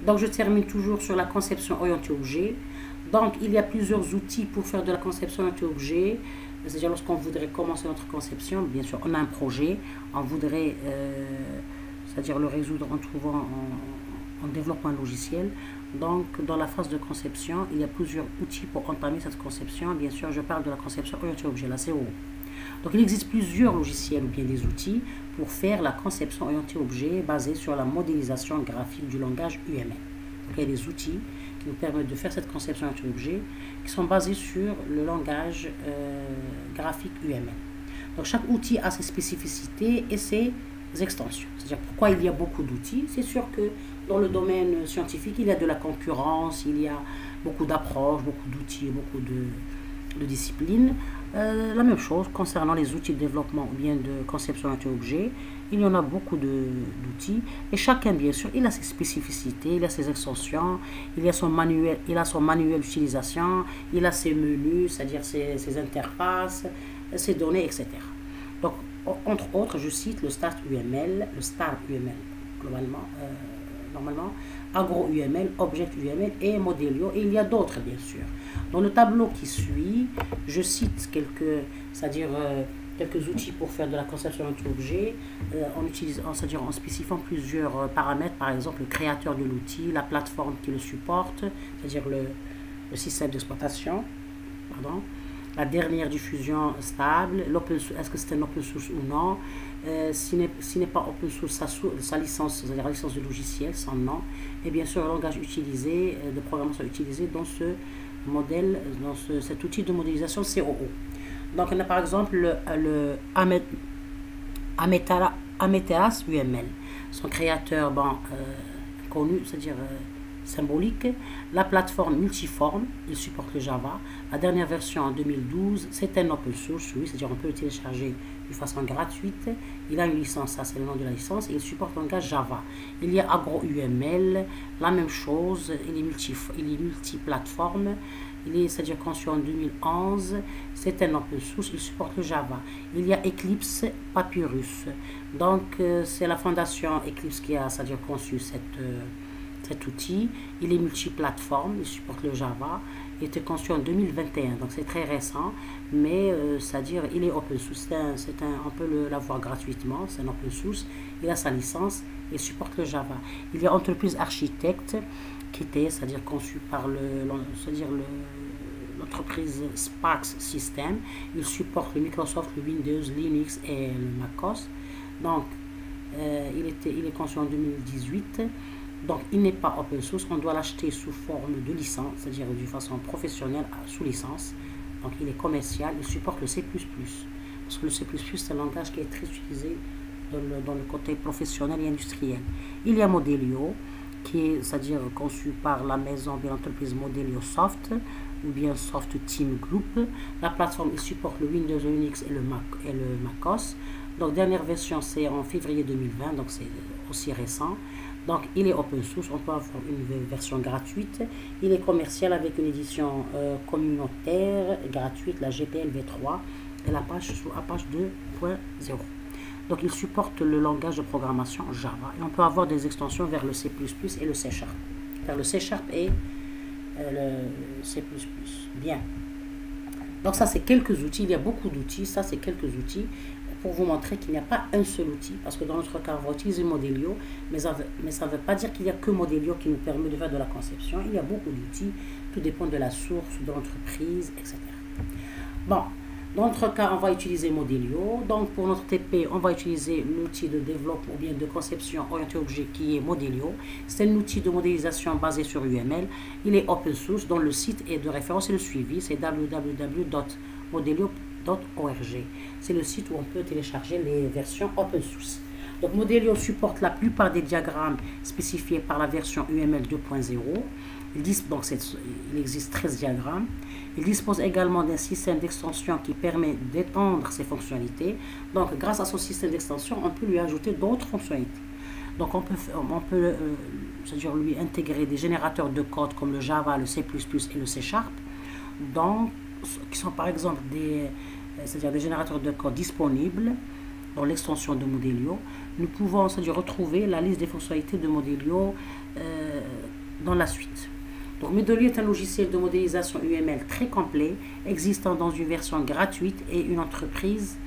Donc, je termine toujours sur la conception orientée objet. Donc, il y a plusieurs outils pour faire de la conception orientée objet. C'est-à-dire, lorsqu'on voudrait commencer notre conception, bien sûr, on a un projet, on voudrait, c'est-à-dire le résoudre en trouvant, en développant un logiciel. Donc, dans la phase de conception, il y a plusieurs outils pour entamer cette conception. Bien sûr, je parle de la conception orientée objet, la COO. Donc, il existe plusieurs logiciels ou bien des outils pour faire la conception orientée objet basée sur la modélisation graphique du langage UML. Donc, il y a des outils qui nous permettent de faire cette conception orientée objet qui sont basés sur le langage graphique UML. Donc, chaque outil a ses spécificités et ses extensions. C'est-à-dire pourquoi il y a beaucoup d'outils. C'est sûr que dans le domaine scientifique, il y a de la concurrence, il y a beaucoup d'approches, beaucoup d'outils, beaucoup de disciplines. La même chose concernant les outils de développement ou bien de conception orientée objet. Il y en a beaucoup d'outils et chacun, bien sûr, il a ses spécificités, il a ses extensions, il a son manuel d'utilisation, il a ses menus, c'est-à-dire ses interfaces, ses données, etc. Donc, entre autres, je cite le Start UML, globalement, normalement, Agro UML, Object UML et Modelio, et il y a d'autres, bien sûr. Dans le tableau qui suit, je cite quelques outils pour faire de la conception d'objet, c'est-à-dire en spécifiant plusieurs paramètres, par exemple le créateur de l'outil, la plateforme qui le supporte, c'est-à-dire le système d'exploitation, la dernière diffusion stable, est-ce que c'est un open source ou non, s'il n'est pas open source, sa licence, c'est-à-dire la licence de logiciel, son nom, et bien sûr le langage utilisé, de programmation utilisé dans ce modèle, cet outil de modélisation COO. Donc on a par exemple le Ameteas UML, son créateur connu, c'est-à-dire symbolique, la plateforme multiforme, il supporte le Java, la dernière version en 2012, c'est un open source, oui, c'est-à-dire on peut le télécharger de façon gratuite, il a une licence, ça c'est le nom de la licence, et il supporte le langage Java. Il y a Agro UML, la même chose, il est multiplateforme, c'est-à-dire conçu en 2011, c'est un open source, il supporte le Java. Il y a Eclipse Papyrus, donc c'est la fondation Eclipse qui a, c'est-à-dire conçu cet outil. Il est multiplateforme, il supporte le Java, il était conçu en 2021, donc c'est très récent, mais c'est-à-dire il est open source, on peut l'avoir gratuitement, c'est un open source, il a sa licence, il supporte le Java. Il y a Entreprise Architecte, qui était, c'est-à-dire conçu par l'entreprise Sparx System. Il supporte le Microsoft, le Windows, Linux et le MacOS. Donc, il est conçu en 2018. Donc, il n'est pas open source. On doit l'acheter sous forme de licence, c'est-à-dire de façon professionnelle sous licence. Donc, il est commercial. Il supporte le C++. Parce que le C++, c'est un langage qui est très utilisé dans le côté professionnel et industriel. Il y a Modelio, qui est, c'est-à-dire conçu par la maison de l'entreprise Modelio Soft ou bien Soft Team Group. La plateforme il supporte le Windows, le Linux et le MacOS. Donc dernière version c'est en février 2020, donc c'est aussi récent. Donc il est open source, on peut avoir une version gratuite. Il est commercial avec une édition communautaire gratuite, la GPL v3 et la page sous Apache 2.0. Donc, il supporte le langage de programmation Java. Et on peut avoir des extensions vers le C++ et le C#. Vers le C# et le C++. Bien. Donc, ça, c'est quelques outils. Il y a beaucoup d'outils. Ça, c'est quelques outils pour vous montrer qu'il n'y a pas un seul outil. Parce que dans notre cas, on va utiliser Modelio. Mais ça ne veut pas dire qu'il n'y a que Modelio qui nous permet de faire de la conception. Il y a beaucoup d'outils. Tout dépend de la source, de l'entreprise, etc. Bon. Dans notre cas, on va utiliser Modelio. Donc, pour notre TP, on va utiliser l'outil de développement ou bien de conception orientée objet qui est Modelio. C'est un outil de modélisation basé sur UML. Il est open source, dont le site est de référence et le suivi. C'est www.modelio.org. C'est le site où on peut télécharger les versions open source. Donc, Modelio supporte la plupart des diagrammes spécifiés par la version UML 2.0. Il existe 13 diagrammes. Il dispose également d'un système d'extension qui permet d'étendre ses fonctionnalités. Donc, grâce à ce système d'extension, on peut lui ajouter d'autres fonctionnalités. Donc, on peut c'est-à-dire lui intégrer des générateurs de code comme le Java, le C++ et le C#. Donc, qui sont par exemple c'est-à-dire des générateurs de code disponibles dans l'extension de Modelio. Nous pouvons retrouver la liste des fonctionnalités de Modelio dans la suite. Donc Modelio est un logiciel de modélisation UML très complet, existant dans une version gratuite et une entreprise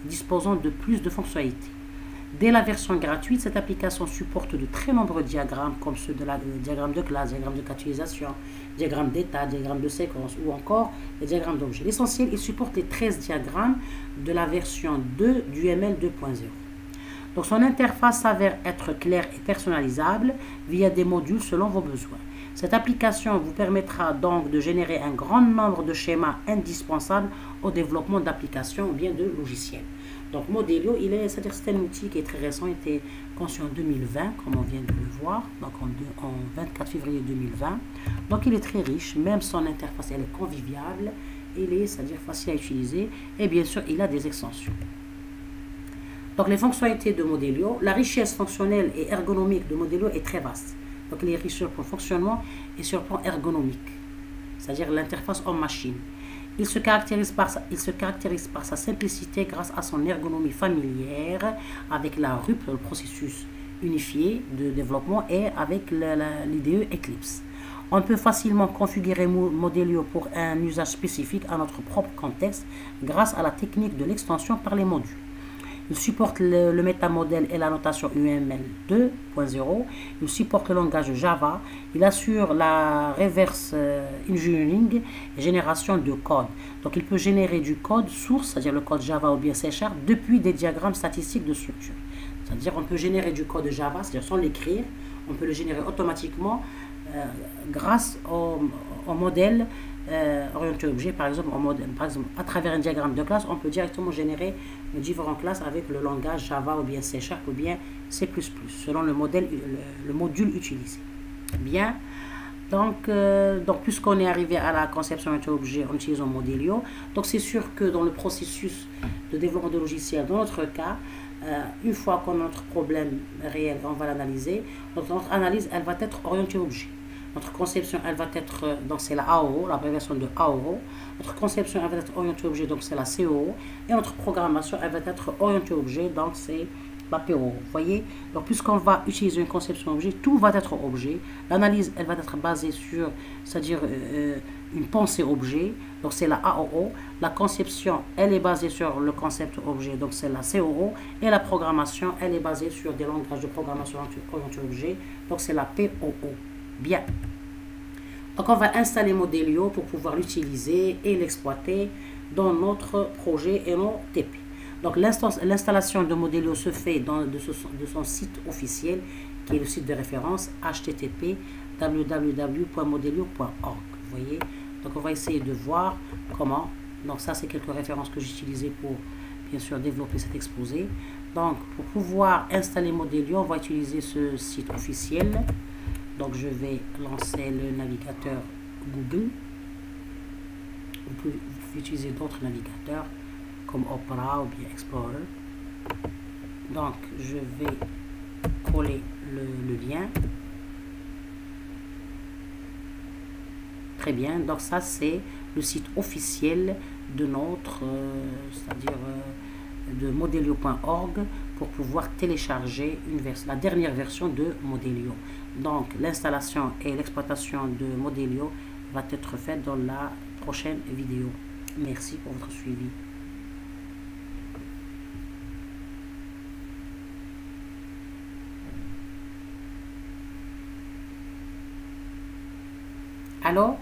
disposant de plus de fonctionnalités. Dès la version gratuite, cette application supporte de très nombreux diagrammes comme ceux de la diagramme de classe, diagramme de catégorisation, diagramme d'état, diagramme de séquence ou encore les diagrammes d'objets. L'essentiel, il supporte les 13 diagrammes de la version 2 du UML 2.0. Donc son interface s'avère être claire et personnalisable via des modules selon vos besoins. Cette application vous permettra donc de générer un grand nombre de schémas indispensables au développement d'applications ou bien de logiciels. Donc Modelio, c'est un outil qui est très récent, il était conçu en 2020, comme on vient de le voir, donc en 24 février 2020. Donc il est très riche, même son interface elle est conviviale, c'est-à-dire facile à utiliser, et bien sûr il a des extensions. Donc les fonctionnalités de Modelio, la richesse fonctionnelle et ergonomique de Modelio est très vaste. Donc il est riche sur le plan fonctionnement et sur le plan ergonomique, c'est-à-dire l'interface homme-machine. Il se caractérise par sa simplicité grâce à son ergonomie familière avec la RUP, le processus unifié de développement, et avec l'IDE Eclipse. On peut facilement configurer Modelio pour un usage spécifique à notre propre contexte grâce à la technique de l'extension par les modules. Il supporte le métamodèle et la notation UML 2.0. Il supporte le langage Java. Il assure la reverse engineering et génération de code. Donc, il peut générer du code source, c'est-à-dire le code Java ou bien C# depuis des diagrammes statistiques de structure. C'est-à-dire on peut générer du code Java, c'est-à-dire sans l'écrire. On peut le générer automatiquement grâce au modèle orienté objet, par exemple, à travers un diagramme de classe, on peut directement générer différentes classes avec le langage Java ou bien C# ou bien C++, selon le module utilisé. Bien, donc puisqu'on est arrivé à la conception orientée objet en utilisant Modelio, donc c'est sûr que dans le processus de développement de logiciel, dans notre cas, une fois qu'on a notre problème réel, on va l'analyser. Donc notre analyse, elle va être orientée objet. Notre conception, elle va être, donc c'est la AOO, l'abréviation de AOO. Notre conception, elle va être orientée objet, donc c'est la COO. Et notre programmation, elle va être orientée objet, donc c'est la PO. Vous voyez? Donc puisqu'on va utiliser une conception objet, tout va être objet. L'analyse, elle va être basée sur, c'est-à-dire une pensée objet, donc c'est la AOO. La conception, elle est basée sur le concept objet, donc c'est la COO. Et la programmation, elle est basée sur des langages de programmation orientée objet, donc c'est la POO. Bien. Donc on va installer Modelio pour pouvoir l'utiliser et l'exploiter dans notre projet et nos TP. Donc l'installation de Modelio se fait de son site officiel qui est le site de référence http www.modelio.org. Vous voyez? Donc on va essayer de voir comment. Donc ça c'est quelques références que j'ai utilisées pour bien sûr développer cet exposé. Donc pour pouvoir installer Modelio, on va utiliser ce site officiel. Donc je vais lancer le navigateur Google. Vous pouvez utiliser d'autres navigateurs comme Opera ou bien Explorer. Donc je vais coller le lien. Très bien, donc ça c'est le site officiel de notre, c'est-à-dire de modelio.org pour pouvoir télécharger la dernière version de Modelio. Donc l'installation et l'exploitation de Modelio va être faite dans la prochaine vidéo. Merci pour votre suivi. Alors